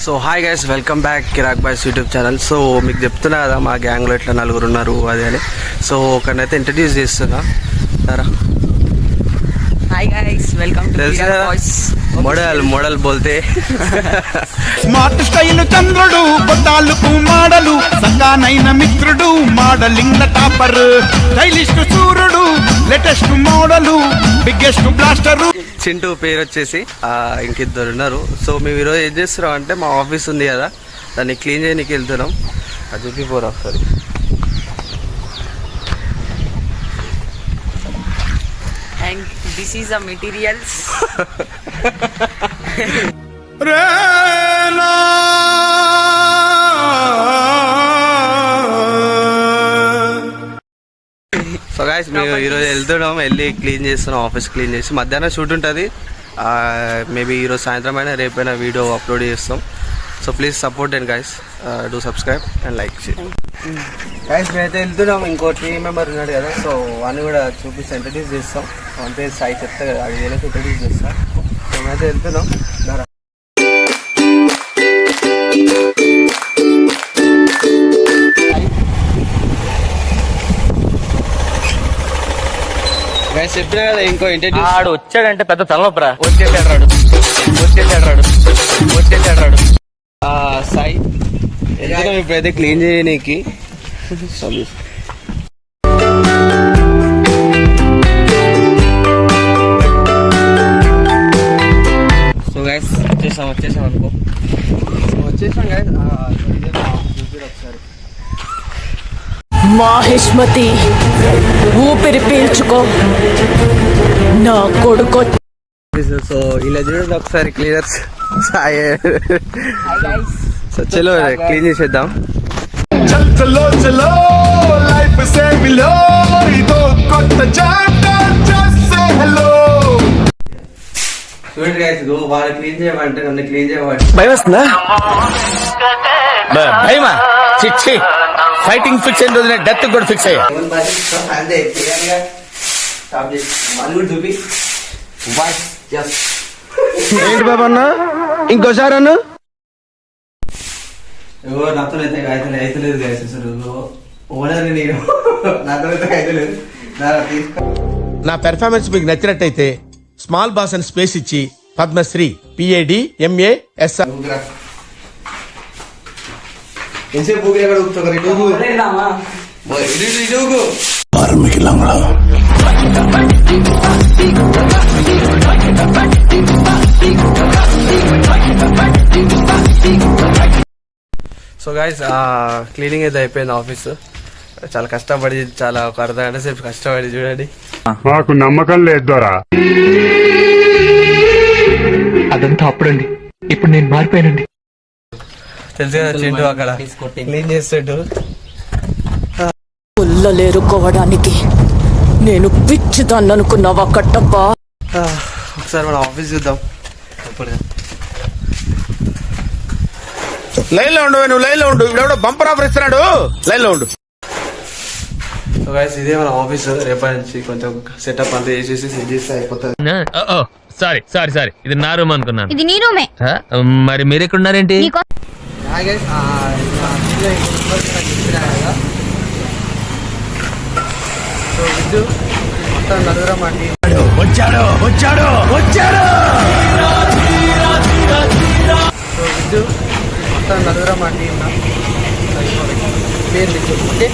So hi guys, welcome back Kiraak boys YouTube channel. So మీకు చెప్తున్నా కదా మా గ్యాంగ్లో ఇట్లా నలుగురు ఉన్నారు అది అని. సో ఒకరినైతే ఇంట్రడ్యూస్ చేస్తున్నా. సరే hi guys, welcome to Kiraak boys. Model బోల్తే స్మార్ట్ స్టైల్ చంద్రుడు బొట్టాలకు మాడలు సంగానైన మిత్రుడు మోడలింగ్ టాపర్ స్టైలిష్ సూర్యుడు latest model biggest blaster. Chintu పేరు వచ్చేసి ఇంకిద్దరు ఉన్నారు. సో మేము ఈరోజు ఏం చేస్తున్నాం అంటే మా ఆఫీస్ ఉంది కదా, దాన్ని క్లీన్ చేయడానికి వెళ్తున్నాం. అది చూపిపోరా ఒకసారి. And this is the materials. So guys, మేము ఈరోజు వెళ్తున్నాం, వెళ్ళి క్లీన్ చేస్తున్నాం. ఆఫీస్ క్లీన్ చేసి మధ్యాహ్నం షూట్ ఉంటుంది. మేబీ ఈరోజు సాయంత్రం అయినా రేపైనా వీడియో అప్లోడ్ చేస్తాం. So please support and guys do subscribe and like guys. మేమైతే వెళ్తున్నాం. ఇంకో టీమ్ మెంబర్ ఉన్నాడు కదా, సో వాడిని కూడా చూపిస్తే ఇంట్రడ్యూస్ చేస్తాం. అంతే సాయి చెప్తా కదా, అది వేరే ఇంట్రడ్యూస్ చేస్తాం. సో మేమైతే వెళ్తున్నాం. గైస్ చెప్పినా కదా ఇంకో ఇంటర్వ్యూ. ఆడు వచ్చాడంటే పెద్ద తలనొప్పరా. వచ్చేసాడు సాయి వెళ్తున్నాం ఇప్పుడైతే క్లీన్ చేయనీకి. సో గైస్ వచ్చేసాం అనుకో. వచ్చేసాం గైస్. ఒకసారి మాహిష్మతి, ఊపిరి పీల్చుకో నా కొడుకు. సో ఇలా చూడండి ఒకసారి క్లీనర్స్ సాయి. సో చలో క్లీన్ చేసేద్దాం. చలో చలో లైఫ్ సేవిలో ఇదో కొత్త చాప్టర్ జస్ట్ సే హలో. చూడండి గైస్, వాళ్ళు క్లీన్ చేయమంటే నన్ను క్లీన్ చేయమంటే భయం వస్తుందా? భయమా? చిచ్చి, ఫైటింగ్ ఫిక్స్ అయిన రోజున డెత్ కూడా ఫిక్స్ అయ్యా. అంతే వాళ్ళు కూడా చూపి. ఏంటి బాబా అన్న, ఇంకోసారి అన్న. నాతో అయితలేదు గైస్ అసలు. ఓనర్ నేను నాతో అయితలేదు. నా పెర్ఫార్మెన్స్ మీకు నచ్చినట్టయితే స్మాల్ బాస్ అని స్పేస్ ఇచ్చి పద్మశ్రీ PADMASR ఎంతసేపు ఎక్కడ ఊపుతావు? సో గైస్, క్లీనింగ్ అయితే అయిపోయింది ఆఫీస్. చాలా కష్టపడి, చాలా ఒక అర్ధ గంట సేపు కష్టపడి చూడండి. మాకు నమ్మకం లేదు దొరా. అదంతా అప్పుడండి, ఇప్పుడు నేను మారిపోయానండి. తెలుసు కదా చింటూ అక్కడ క్లీన్ చేస్తాడు. పుల్లలేరుకోవడానికి నేను పిచ్చిదాన్ని అనుకున్నావా కట్టప్పా? ఒకసారి మన ఆఫీస్ చూద్దాం. లైన్ లో ఉండు, నువ్వు లైన్ లో ఉండు. ఇవిడెవడో బంపర్ ఆఫర్ ఇస్తున్నాడు, లైన్ లో ఉండు. సో గైస్, ఇదే మన ఆఫీస్. రేపటి నుంచి కొంచెం సెటప్ అంతా చేసేసి సెట్ చేస్తే అయిపోతుంది. సారీ ఇది నా రూమ్ అనుకున్నాను. ఇది నీ రూమే. మరి మీరు ఎక్కడ ఉన్నారేంటి? సో విద్యు మొత్తం నలుగురం అండి. వచ్చాడు. సో విద్యు మొత్తం నలుగురం అండి. పేరు విద్యు. ఓకే.